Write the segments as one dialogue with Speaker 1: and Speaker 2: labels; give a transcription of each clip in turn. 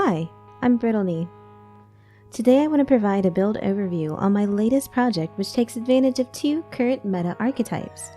Speaker 1: Hi, I'm Brittleney. Today I want to provide a build overview on my latest project which takes advantage of two current meta archetypes.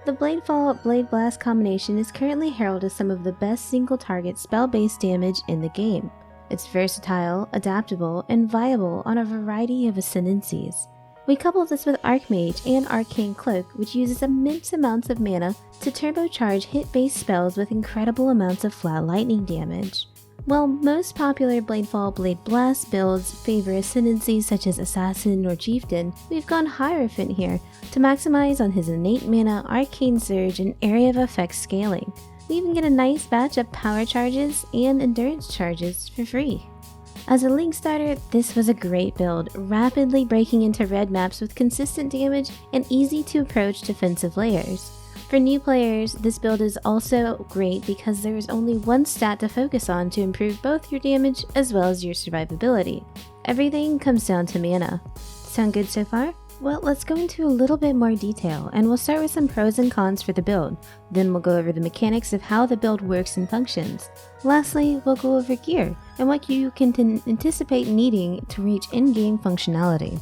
Speaker 1: The Bladefall Blade Blast combination is currently heralded as some of the best single target spell-based damage in the game. It's versatile, adaptable, and viable on a variety of ascendancies. We couple this with Archmage and Arcane Cloak, which uses immense amounts of mana to turbocharge hit-based spells with incredible amounts of flat lightning damage. While most popular Bladefall Blade Blast builds favor ascendancies such as Assassin or Chieftain, we've gone Hierophant here to maximize on his innate mana, Arcane Surge, and Area of Effect scaling. We even get a nice batch of power charges and endurance charges for free. As a Link starter, this was a great build, rapidly breaking into red maps with consistent damage and easy to approach defensive layers. For new players, this build is also great because there is only one stat to focus on to improve both your damage as well as your survivability. Everything comes down to mana. Sound good so far? Well, let's go into a little bit more detail, and we'll start with some pros and cons for the build. Then we'll go over the mechanics of how the build works and functions. Lastly, we'll go over gear and what you can anticipate needing to reach in-game functionality.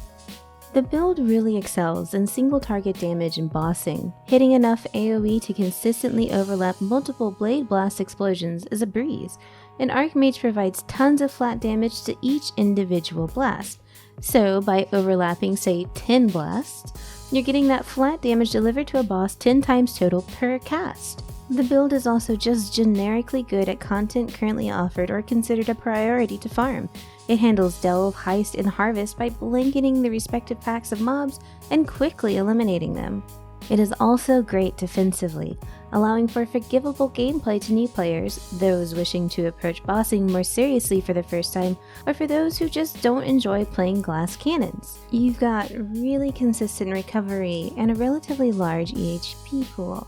Speaker 1: The build really excels in single target damage and bossing. Hitting enough AoE to consistently overlap multiple Blade Blast explosions is a breeze, and Archmage provides tons of flat damage to each individual blast. So by overlapping say 10 blasts, you're getting that flat damage delivered to a boss 10 times total per cast. The build is also just generically good at content currently offered or considered a priority to farm. It handles Delve, Heist, and Harvest by blanketing the respective packs of mobs and quickly eliminating them. It is also great defensively, allowing for forgivable gameplay to new players, those wishing to approach bossing more seriously for the first time, or for those who just don't enjoy playing glass cannons. You've got really consistent recovery and a relatively large EHP pool.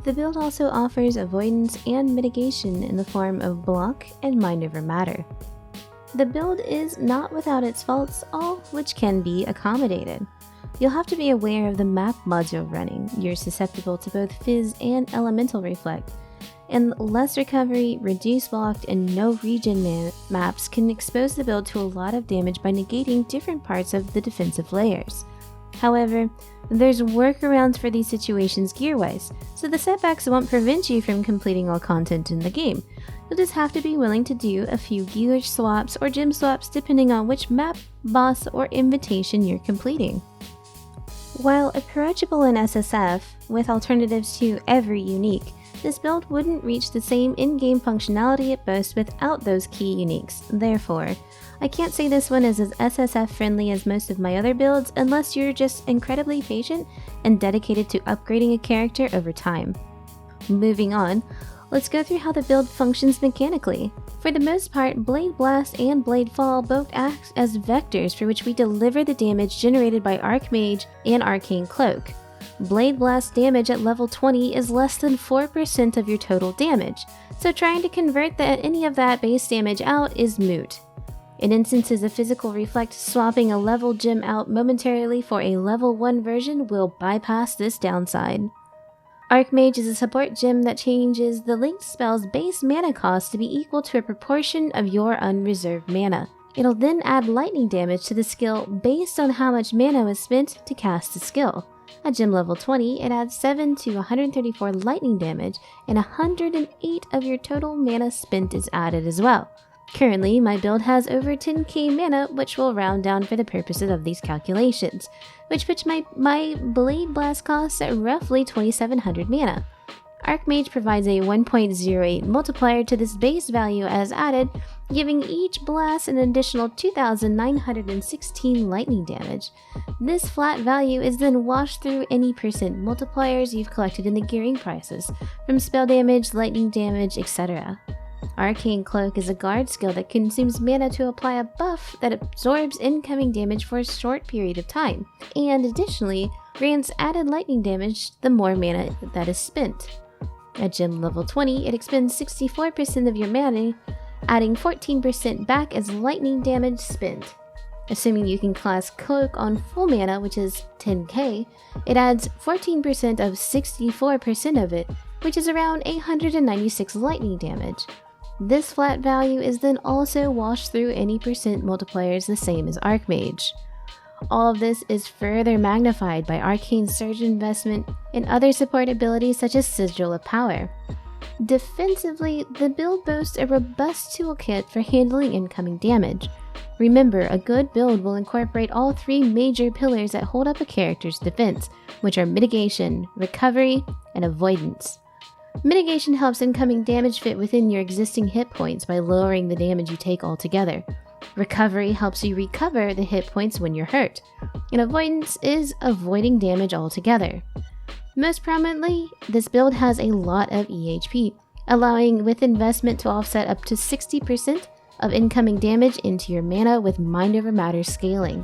Speaker 1: The build also offers avoidance and mitigation in the form of block and mind over matter. The build is not without its faults, all which can be accommodated. You'll have to be aware of the map module running. You're susceptible to both Fizz and Elemental Reflect, and less recovery, reduced blocked, and no regen maps can expose the build to a lot of damage by negating different parts of the defensive layers. However, there's workarounds for these situations gear-wise, so the setbacks won't prevent you from completing all content in the game. You'll just have to be willing to do a few gear swaps or gem swaps depending on which map, boss, or invitation you're completing. While approachable in SSF, with alternatives to every unique, this build wouldn't reach the same in-game functionality it boasts without those key uniques. Therefore, I can't say this one is as SSF friendly as most of my other builds unless you're just incredibly patient and dedicated to upgrading a character over time. Moving on, let's go through how the build functions mechanically. For the most part, Blade Blast and Blade Fall both act as vectors for which we deliver the damage generated by Archmage and Arcane Cloak. Blade Blast damage at level 20 is less than 4% of your total damage, so trying to convert any of that base damage out is moot. In instances of Physical Reflect, swapping a level gem out momentarily for a level 1 version will bypass this downside. Archmage is a support gem that changes the linked spell's base mana cost to be equal to a proportion of your unreserved mana. It'll then add lightning damage to the skill based on how much mana was spent to cast the skill. At gem level 20, it adds 7 to 134 lightning damage, and 108 of your total mana spent is added as well. Currently, my build has over 10k mana, which will round down for the purposes of these calculations, which puts my Blade Blast costs at roughly 2700 mana. Archmage provides a 1.08 multiplier to this base value as added, giving each blast an additional 2916 lightning damage. This flat value is then washed through any percent multipliers you've collected in the gearing prices, from spell damage, lightning damage, etc. Arcane Cloak is a guard skill that consumes mana to apply a buff that absorbs incoming damage for a short period of time, and additionally, grants added lightning damage the more mana that is spent. At gem level 20, it expends 64% of your mana, adding 14% back as lightning damage spent. Assuming you can class Cloak on full mana, which is 10k, it adds 14% of 64% of it, which is around 896 lightning damage. This flat value is then also washed through any percent multipliers the same as Archmage. All of this is further magnified by Arcane Surge investment and other support abilities such as Sigil of Power. Defensively, the build boasts a robust toolkit for handling incoming damage. Remember, a good build will incorporate all three major pillars that hold up a character's defense, which are mitigation, recovery, and avoidance. Mitigation helps incoming damage fit within your existing hit points by lowering the damage you take altogether. Recovery helps you recover the hit points when you're hurt, and avoidance is avoiding damage altogether. Most prominently, this build has a lot of EHP, allowing with investment to offset up to 60% of incoming damage into your mana with Mind Over Matter scaling.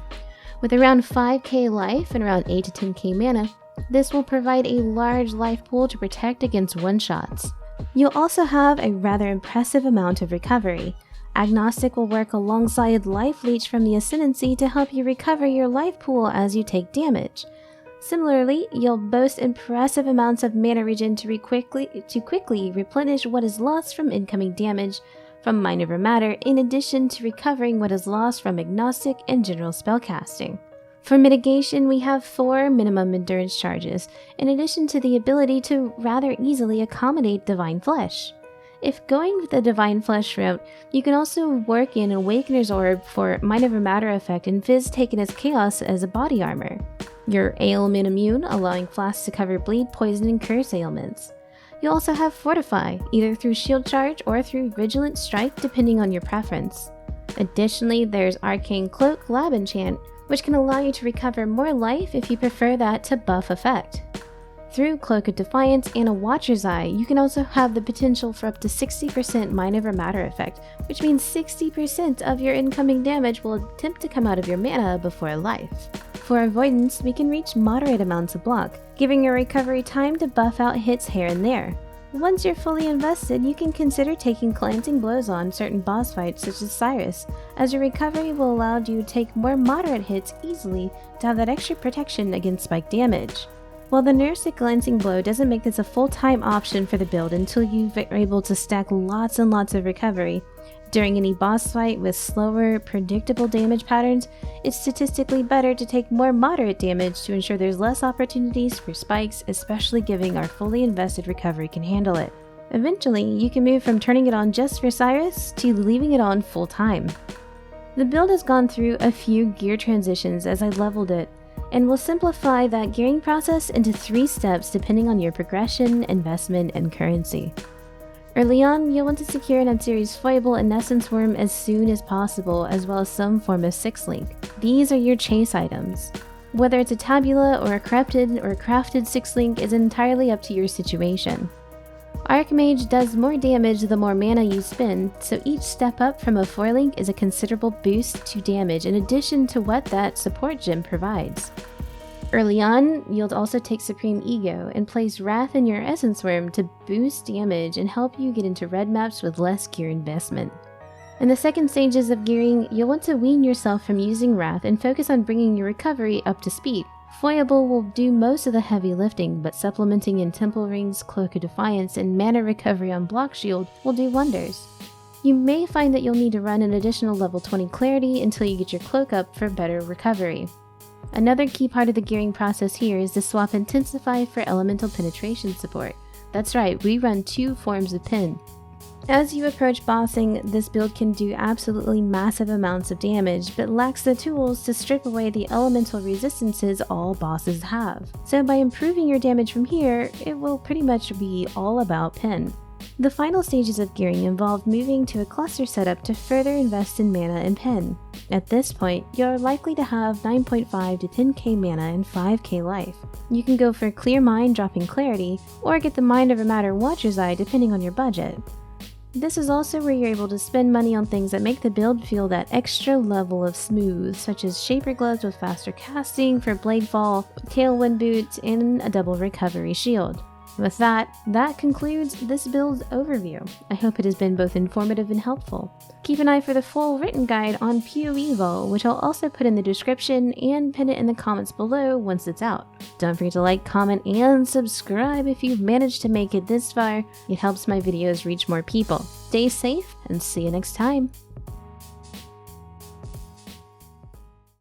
Speaker 1: With around 5k life and around 8 to 10k mana, this will provide a large life pool to protect against one-shots. You'll also have a rather impressive amount of recovery. Agnostic will work alongside Life Leech from the Ascendancy to help you recover your life pool as you take damage. Similarly, you'll boast impressive amounts of mana regen to quickly replenish what is lost from incoming damage from Mind Over Matter, in addition to recovering what is lost from Agnostic and general spellcasting. For mitigation, we have 4 minimum endurance charges, in addition to the ability to rather easily accommodate Divine Flesh. If going with the Divine Flesh route, you can also work in Awakener's Orb for Mind Over Matter effect and Fizz taken as Chaos as a body armor. You're ailment immune, allowing flasks to cover bleed, poison, and curse ailments. You also have Fortify, either through Shield Charge or through Vigilant Strike depending on your preference. Additionally, there's Arcane Cloak Lab Enchant, which can allow you to recover more life if you prefer that to buff effect. Through Cloak of Defiance and a Watcher's Eye, you can also have the potential for up to 60% Mind Over Matter effect, which means 60% of your incoming damage will attempt to come out of your mana before life. For avoidance, we can reach moderate amounts of block, giving your recovery time to buff out hits here and there. Once you're fully invested, you can consider taking Glancing Blows on certain boss fights such as Cyrus, as your recovery will allow you to take more moderate hits easily to have that extra protection against spike damage. While the nerfs at Glancing Blow doesn't make this a full-time option for the build until you're able to stack lots and lots of recovery, during any boss fight with slower, predictable damage patterns, it's statistically better to take more moderate damage to ensure there's less opportunities for spikes, especially given our fully invested recovery can handle it. Eventually, you can move from turning it on just for Cyrus to leaving it on full time. The build has gone through a few gear transitions as I leveled it, and will simplify that gearing process into 3 steps depending on your progression, investment, and currency. Early on, you'll want to secure an Antares Foible and Essence Worm as soon as possible, as well as some form of 6-link. These are your chase items. Whether it's a Tabula or a crafted 6-link is entirely up to your situation. Archmage does more damage the more mana you spend, so each step up from a 4-link is a considerable boost to damage in addition to what that support gem provides. Early on, you'll also take Supreme Ego and place Wrath in your Essence Worm to boost damage and help you get into red maps with less gear investment. In the second stages of gearing, you'll want to wean yourself from using Wrath and focus on bringing your recovery up to speed. Foible will do most of the heavy lifting, but supplementing in Temple Rings, Cloak of Defiance, and mana recovery on Block Shield will do wonders. You may find that you'll need to run an additional level 20 Clarity until you get your cloak up for better recovery. Another key part of the gearing process here is to swap Intensify for Elemental Penetration support. That's right, we run 2 forms of pen. As you approach bossing, this build can do absolutely massive amounts of damage, but lacks the tools to strip away the elemental resistances all bosses have. So by improving your damage from here, it will pretty much be all about pen. The final stages of gearing involve moving to a cluster setup to further invest in mana and pen. At this point, you're likely to have 9.5 to 10k mana and 5k life. You can go for Clear Mind dropping Clarity, or get the Mind Over Matter Watcher's Eye depending on your budget. This is also where you're able to spend money on things that make the build feel that extra level of smooth, such as Shaper Gloves with faster casting for Bladefall, Tailwind Boots, and a double recovery shield. With that concludes this build overview. I hope it has been both informative and helpful. Keep an eye for the full written guide on PoE Vol, which I'll also put in the description and pin it in the comments below once it's out. Don't forget to like, comment, and subscribe if you've managed to make it this far. It helps my videos reach more people. Stay safe and see you next time.